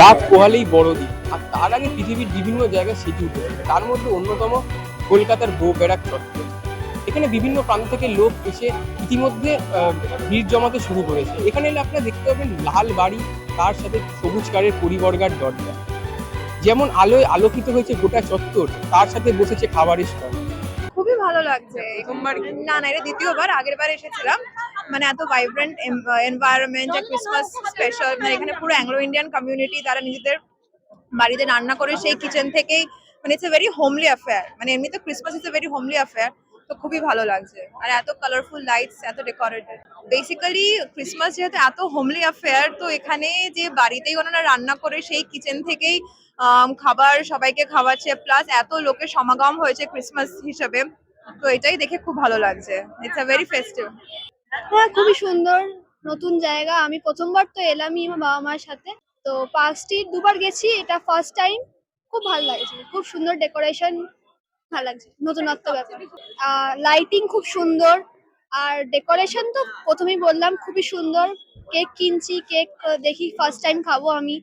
রাত পোহালেই বড়দিন, আর তার আগে পৃথিবীর বিভিন্ন জায়গায় সেটি উঠে ওঠে। তার মধ্যে অন্যতম কলকাতার বউ ব্যারাক চত্বর। এখানে বিভিন্ন প্রান্ত থেকে লোক এসে ইতিমধ্যে ভিড় জমাতে শুরু করেছে। এখানে এলে আপনারা দেখতে পাবেন লাল বাড়ি, তার সাথে সবুজ কারের পরিবর্গার দরজা। যেমন আলোয় আলোকিত হয়েছে গোটা চত্বর, তার সাথে বসেছে খাবারের স্টল। খুবই ভালো লাগছে। প্রথমবার না না, এটা দ্বিতীয়বার। আগের বার এসেছিলাম, মানে এত ভাইব্রেন্ট এনভায়রনমেন্ট, ক্রিসমাস স্পেশাল, মানে এখানে পুরো অ্যাংলো ইন্ডিয়ান কমিউনিটি, তারা নিজেদের বাড়িতে রান্না করে সেই কিচেন থেকেই, মানে it's a very homely affair. মানে এমনি তো Christmas is a very homely affair, তো খুবই ভালো লাগছে। আর এত কালারফুল লাইটস, এত ডেকোরেটেড। বেসিক্যালি ক্রিসমাস যেহেতু এত হোমলি অ্যাফেয়ার, তো এখানে যে বাড়িতেই ওনারা রান্না করে সেই কিচেন থেকেই খাবার সবাইকে খাওয়াচ্ছে, প্লাস এত লোকের সমাগম হয়েছে ক্রিসমাস হিসেবে, তো এটাই দেখে খুব ভালো লাগছে। It's a very festive. হ্যাঁ, খুবই সুন্দর নতুন জায়গা। আমি প্রথমবার তো এলামই আমার বাবা মার সাথে। তো পার্ক স্ট্রিট দুবার গেছি, এটা ফার্স্ট টাইম। খুব ভালো লাগছে, খুব সুন্দর ডেকোরেশন, ভালো লাগছে, নতুনত্ব ব্যাপার। লাইটিং খুব সুন্দর, আর ডেকোরেশন তো প্রথমেই বললাম খুবই সুন্দর। কেক কিনছি, কেক দেখি ফার্স্ট টাইম খাবো আমি,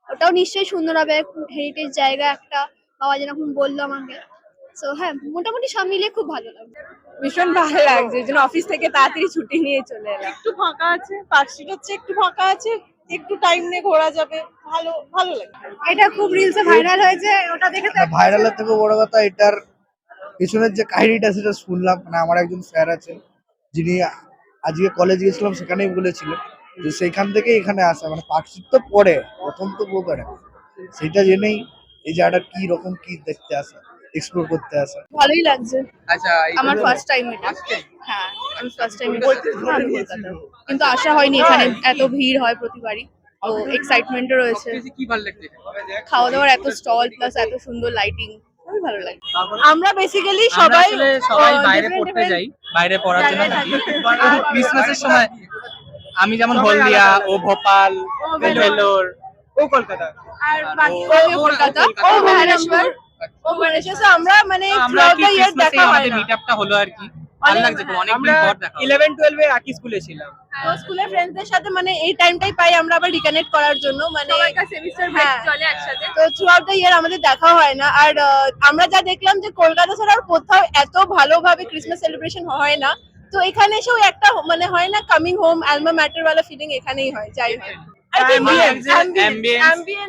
ওটাও নিশ্চয়ই সুন্দর হবে। হেরিটেজ জায়গা একটা, বাবা যেরকম বললো আমাকে। তো হ্যাঁ, মোটামুটি সব মিলিয়ে খুব ভালো লাগছে। ভীষণ ভালো লাগছে, এই জন্য অফিস থেকে তাড়াতাড়ি ছুটি নিয়ে চলে এলাম। একটু ফাঁকা আছে, পার্ক স্ট্রিট হচ্ছে একটু ফাঁকা আছে, একটু টাইম নিয়ে ঘোরা যাবে, ভালো ভালো লাগে। এটা খুব রিলসে ভাইরাল হয়েছে, ওটা দেখে তো ভাইরালের থেকে বড় কথা এটার পিছনের যে কাহিনীটা সেটা শুনলাম। মানে আমার একজন স্যার আছেন, যিনি আজকে কলেজ গেছিলাম সেখানেই বলেছিলেন যে সেইখান থেকে এখানে আসা, মানে পার্কশিট তো পড়ে প্রথম তো বোকারে সেটা জেনেই এই জায়গাটা কি রকম কি দেখতে আসা, এক্সপ্লোর করতে আসা। ভালোই লাগছে। আচ্ছা, আমার ফার্স্ট টাইম এটা। আজকে হ্যাঁ, আমি ফার্স্ট টাইম কিন্তু আশা হয়নি এখানে এত ভিড় হয় প্রতিবারই। তো এক্সাইটমেন্টও রয়েছে, সবচেয়ে কি ভালো লাগছে? খাওয়া দাওয়ার এত স্টল প্লাস এত সুন্দর লাইটিং, খুবই ভালো লাগে। আমরা বেসিক্যালি আমরা সবাই আসলে সবাই বাইরে different পড়তে different যাই, বাইরে পড়ার জন্য জায়গায় থাকি। থাকি। কিন্তু ক্রিসমাসের সময় আমি যেমন হলদিয়া, ও ভোপাল, ও ভেলোর, ও কলকাতা, আর বাকি ও কলকাতা, ও ভুবনেশ্বর, ও ভুবনেশ্বর। So আমরা মানে আমরা throughout the year ক্রিসমাসে দেখা হয় আমাদের না। মিটআপটা হলো আর কি, ভালো লাগছে। অনেকদিন পর দেখা হলো। 11-12 এ একই স্কুলে ছিলাম। তো স্কুলের ফ্রেন্ডসদের সাথে মানে এই টাইমটাই পাই আমরা আবার রিকানেক্ট করার জন্য, মানে সেমিস্টার ব্রেক চলে একসাথে। তো থ্রুআউট দ্য ইয়ার আমাদের দেখা হয় না। আর আমরা যা দেখলাম যে কলকাতা ছাড়া আর কোথাও এত ভালোভাবে ক্রিসমাস সেলিব্রেশন হয় না। তো এখানে এসেও একটা মানে হয় না, কামিং হোম আলমা ম্যাটার ওয়ালা ফিলিং এখানেই হয়, যাই হয়। I think ambience.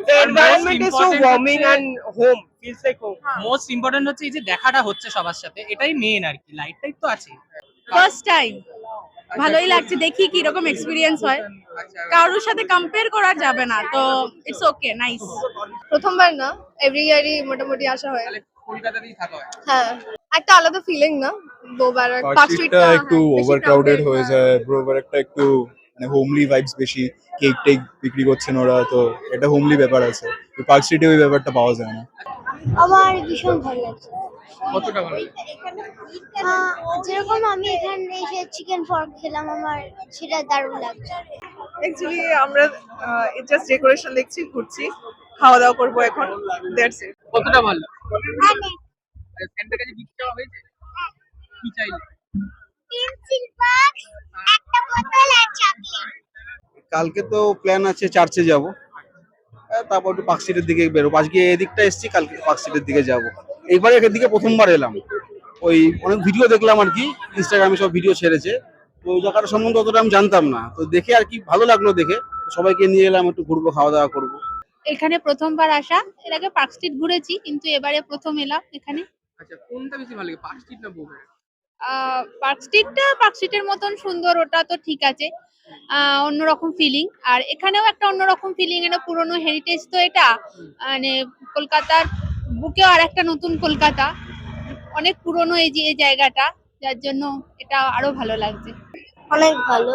The environment is so warming and home, feels like home. Most important হচ্ছে এই যে দেখাটা হচ্ছে সবার সাথে, এটাই মেইন আর কি। লাইট টাইট তো আছে। ফার্স্ট টাইম ভালোই লাগছে, দেখি কি রকম এক্সপিরিয়েন্স হয়। কারোর সাথে কম্পেয়ার করা যাবে না, তো ইটস ওকে, নাইস। প্রথমবার না, এভরি ইয়ারই মোটামুটি আসা হয়। তাহলে কলকাতাতেই থাকা হয়। হ্যাঁ, একটা আলাদা ফিলিং না, বোবার পার্ক পার্কস্ট্রিটটা একটু ওভার ক্রাউডেড হয়ে যায়, ব্রোভারটা একটু মানে হোমলি ভাইবস বেশি, কেক টেক বিক্রি করছেন ওরা, তো এটা হোমলি ব্যাপার আছে। পার্কস্ট্রিটে ওই ব্যাপারটা পাওয়া যায় না। আমার ভীষণ ভালো লাগছে। কতটা ভালো? যেরকম আমি এখানে এসে চিকেন ফর্ক খেলাম, আমার সেটা দারুণ লাগছে। অ্যাকচুয়ালি আমরা জাস্ট ডেকোরেশন দেখছি, ঘুরছি, খাওয়া দাওয়া করবো এখন, দ্যাটস ইট। কতটা ভালো? সেন্টার কাছে গিফট চাওয়া হয়েছে? কি চাইলে? পেন্সিল বক্স, একটা বোতল আর চকলেট। কালকে তো প্ল্যান আছে চার্চে যাব, তারপর একটু পার্ক স্ট্রিটের দিকে বেরোবো। আজকে এদিকটা এসেছি, কালকে পার্ক স্ট্রিটের দিকে যাব। এইবারে এখান দিকে প্রথমবার এলাম, ওই অনেক ভিডিও দেখলাম আর কি, ইনস্টাগ্রামে সব ভিডিও ছেড়েছে, তো ওই জায়গাটা সম্বন্ধে অতটা আমি জানতাম না। তো দেখে আর কি ভালো লাগলো, দেখে সবাইকে নিয়ে এলাম, একটু ঘুরবো, খাওয়া দাওয়া করবো। এখানে প্রথমবার আসা, এর আগে পার্ক স্ট্রিট ঘুরেছি, কিন্তু এবারে প্রথম এলাম এখানে। আচ্ছা, কোনটা বেশি ভালো লাগে, পার্ক স্ট্রিট না বোগার? পার্ক স্ট্রিটের মতন সুন্দর, ওটা তো ঠিক আছে, অন্যরকম ফিলিং। আর এখানেও একটা অন্যরকম ফিলিং, এটা পুরনো হেরিটেজ তো, এটা মানে কলকাতার বুকেও আর একটা নতুন কলকাতা, অনেক পুরনো এই জায়গাটা, যার জন্য এটা আরো ভালো লাগছে। অনেক ভালো।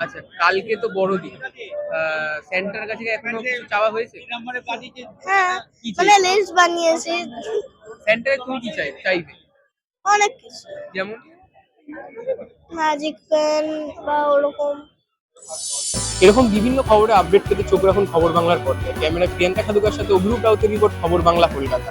আচ্ছা, কালকে তো বড়দিন, সেন্টার কাছে এখনো কিছু চাওয়া হয়েছে? হ্যাঁ, কি মানে চাই? লিস্ট বানিয়েছি সেন্টারে তুমি কি চাইবে? অনেক কিছু, যেমন ম্যাজিক পেন বা ওরকম। এরকম বিভিন্ন খবরে আপডেট পেতে চোখ রাখুন খবর বাংলার পর্দায়। ক্যামেরা প্রিয়াঙ্কা খাদুকার সাথে অভিরূপ রাউতের রিপোর্ট, খবর বাংলা, কলকাতা।